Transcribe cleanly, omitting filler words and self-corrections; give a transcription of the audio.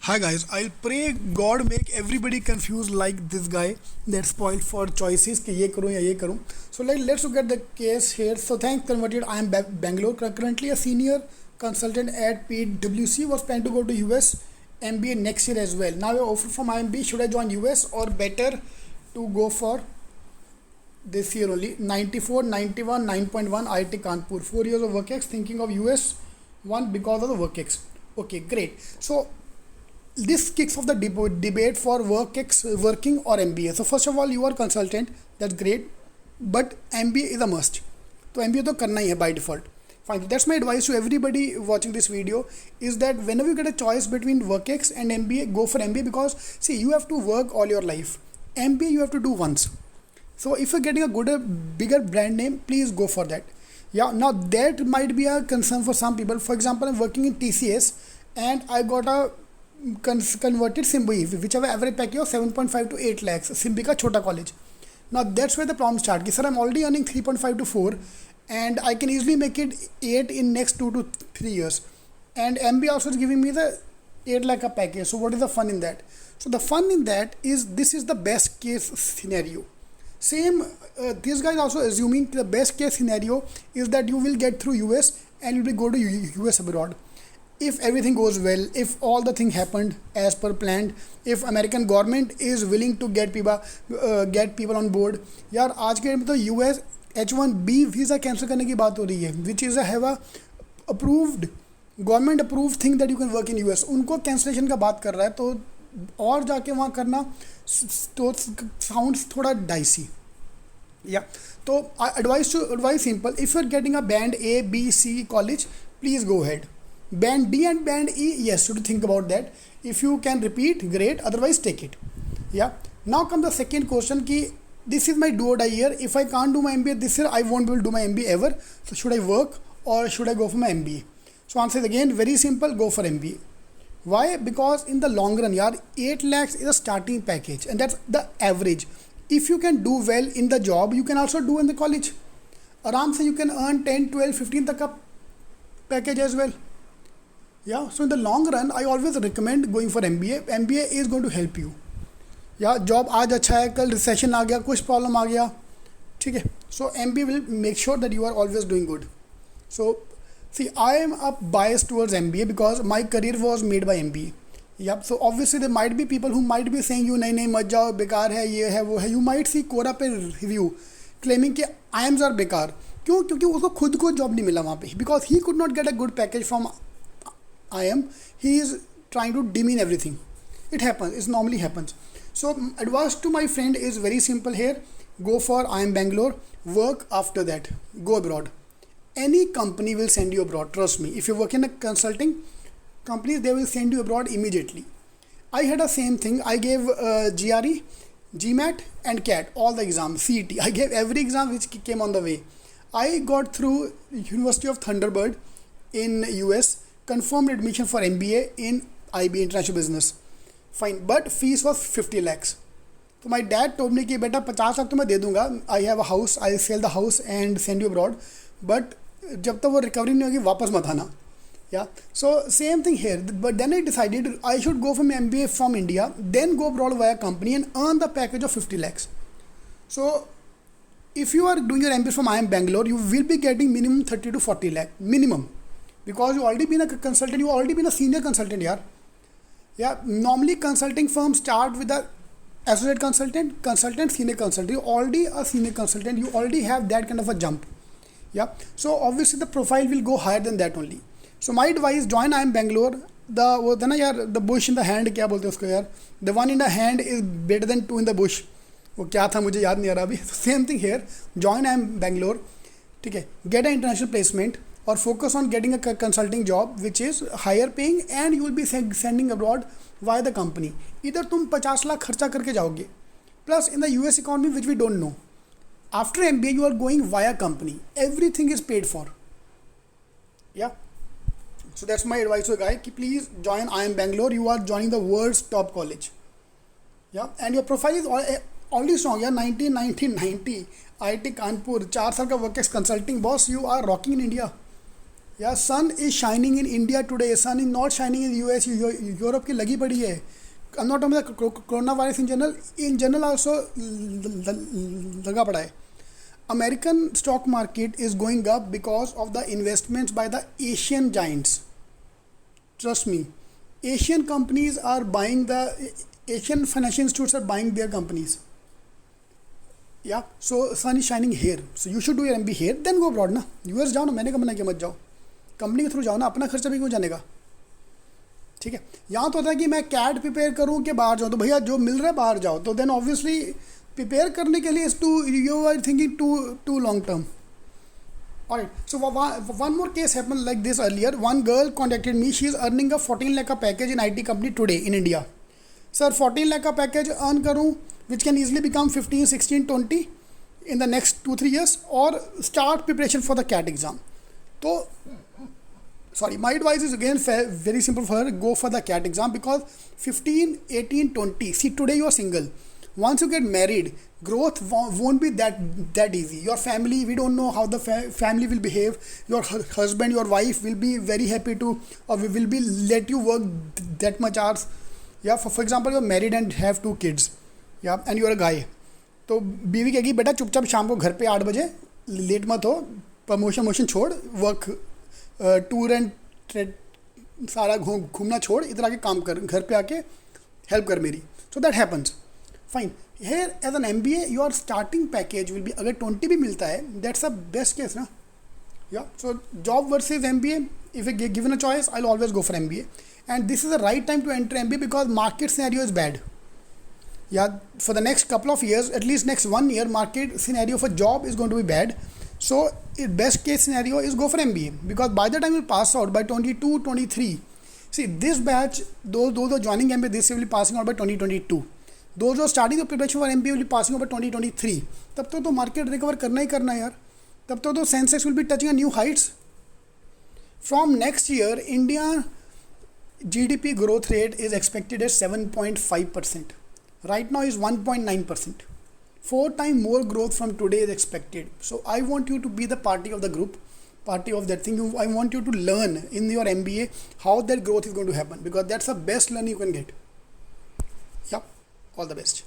Hi guys, I'll pray God make everybody confused like this guy that spoiled for choices कि ये करूँ या ये करूँ. So let's look at the case here. So thanks converted. I am Bangalore, currently a senior consultant at PwC. Was planning to go to US MBA next year as well. Now I offer from IMB. Should I join US or better to go for this year only? 94, 91, 9.1 IIT Kanpur. 4 years of work ex. Thinking of US one because of the work ex. Okay, great. So this kicks off the debate for working or MBA. So first of all, you are consultant, that's great, but MBA is a must. So MBA तो करना ही है by default. Fine. That's my advice to everybody watching this video is that whenever you get a choice between WorkX and MBA, go for MBA because see, you have to work all your life. MBA you have to do once. So if you're getting a bigger brand name, please go for that. Yeah, now that might be a concern for some people. For example, I'm working in TCS and I got a converted Symbiote, which have an average package of 7.5 to 8 lakhs. Symbi ka chota college. Now that's where the problem starts. Sir, I'm already earning 3.5 to 4 and I can easily make it 8 in next 2 to 3 years. And MBA also is giving me the 8 lakh a package. So what is the fun in that? So the fun in that is this is the best case scenario. Same, this guy is also assuming the best case scenario is that you will get through US and you will go to US abroad. If everything goes well, if all the thing happened as per planned, if American government is willing to get people on board, यार आज के में तो US H1B visa cancel करने की बात हो रही है, which is have a approved government approved thing that you can work in US. उनको cancellation का बात कर रहा है तो और जाके वहाँ करना तो sounds थोड़ा dicey. Yeah. तो advice simple. If you're getting a band A, B, C college, please go ahead. Band D and band E, yes, you should think about that. If you can repeat, great, otherwise take it. Yeah. Now comes the second question ki this is my do or die year. If I can't do my MBA this year, I won't be able to do my MBA ever. So should I work or should I go for my MBA? So answer is again very simple, go for MBA. Why? Because in the long run, yaar, 8 lakhs is a starting package and that's the average. If you can do well in the job, you can also do in the college. Aram se you can earn 10, 12, 15 tak ka package as well. Yeah, so in the long run, I always recommend going for MBA. MBA is going to help you. Yeah, job आज अच्छा है, कल recession आ गया, कुछ problem आ गया, ठीक है. So MBA will make sure that you are always doing good. So see, I am biased towards MBA because my career was made by MBA. Yep. So obviously there might be people who might be saying you नहीं मत जाओ, बेकार है, ये है वो है. You might see Quora पे review claiming कि IIMs are बेकार. क्यों? क्योंकि उसको खुद को job नहीं मिला वहाँ पे. Because he could not get a good package from IIM, he is trying to demean everything. It happens, it normally happens. So advice to my friend is very simple here. Go for IIM Bangalore, work after that, go abroad. Any company will send you abroad, trust me. If you work in a consulting companies, they will send you abroad immediately. I had the same thing. I gave GRE, GMAT and CAT, all the exams, CET. I gave every exam which came on the way. I got through University of Thunderbird in US, confirmed admission for MBA in IB International Business. Fine, but fees was 50 lakhs. So my dad told me कि बेटा 50 लाख तो मैं दे दूँगा. I have a house, I'll sell the house and send you abroad. But जब तक वो recovery नहीं होगी वापस मत आना. Yeah. So same thing here. But then I decided I should go for my MBA from India, then go abroad via company and earn the package of 50 lakhs. So if you are doing your MBA from IIM Bangalore, you will be getting minimum 30 to 40 lakh minimum. Because you already been a consultant, you already been a senior consultant, yaar. Yeah, normally consulting firms start with a associate consultant, senior consultant. You already a senior consultant, you already have that kind of a jump. Yeah, so obviously the profile will go higher than that only. So my advice, join IIM Bangalore. The bush in the hand, क्या बोलते हैं उसको यार? The one in the hand is better than two in the bush. वो क्या था मुझे याद नहीं आ रहा अभी. Same thing here. Join IIM Bangalore. ठीक है. Get an international placement. Or focus on getting a consulting job which is higher paying and you will be sending abroad via the company. Either तुम 50 लाख खर्चा करके जाओगे. Plus in the US economy which we don't know. After MBA you are going via company. Everything is paid for. Yeah. So that's my advice to a guy. Please join IIM Bangalore. You are joining the world's top college. Yeah. And your profile is already strong. Yeah. 1990 IIT Kanpur. 4 साल का work ex consulting boss. You are rocking in India. Yeah sun is shining in India today, sun is not shining in US, Europe की लगी पड़ी है। I am not talking about corona virus in general also लगा पड़ा है। American stock market is going up because of the investments by the Asian giants. Trust me, Asian companies are buying the Asian financial institutes are buying their companies. Yeah so sun is shining here, so you should do your MB here then go abroad ना। US जाओ ना, मैंने कहा मना किया मत जाओ, company के थ्रू जाओ ना, अपना खर्चा भी क्यों जाने का। ठीक है, यहाँ तो होता है कि मैं कैट प्रिपेयर करूँ कि बाहर जाऊँ, तो भैया जो मिल रहा है बाहर जाओ। तो देन ऑब्वियसली प्रिपेयर करने के लिए you are thinking too long term. Alright, so one more case happened like this earlier. One girl contacted me. She is earning a 14 lakh package in IT company today in India. Sir, 14 lakh package earn करूँ which can easily become 15, 16, 20 in the next 2-3 years, or start preparation for the CAT exam. So, sorry, my advice is again very simple for her. Go for the CAT exam because 15, 18, 20. See, today you are single. Once you get married, growth won't be that easy. Your family, we don't know how the family will behave. Your husband, your wife will be very happy to, or will be let you work that much hours. Yeah, for example, you're married and have 2 kids. Yeah, and you're a guy. तो बीवी कहेगी बेटा चुपचाप शाम को घर पे 8 बजे, लेट मत हो, प्रमोशन छोड़, वर्क टूर एंड सारा घूमना छोड़, इधर आके काम कर, घर पे आके हेल्प कर मेरी. So that happens. Fine. Here as an MBA your starting package will be, अगर 20 भी मिलता है, that's the best case ना. Yeah, so job versus MBA, if I given a choice, I'll always go for MBA. And this is the right time to enter MBA because market scenario is bad. Yeah, for the next couple of years, at least next 1 year, market scenario for job is going to be bad. So best case scenario is go for MBA because by the time you pass out by 22, 23, see this batch, those are joining MBA, this will be passing out by 2022. Those who are starting the preparation for MBA will be passing over 2023. तब तो market recover करना ही करना है यार. तब तो Sensex will be touching a new heights. From next year, India GDP growth rate is expected at 7.5%. Right now is 1.9%. 4 times more growth from today is expected. So I want you to be the party of the group, party of that thing. I want you to learn in your MBA how that growth is going to happen because that's the best learning you can get. Yep. All the best.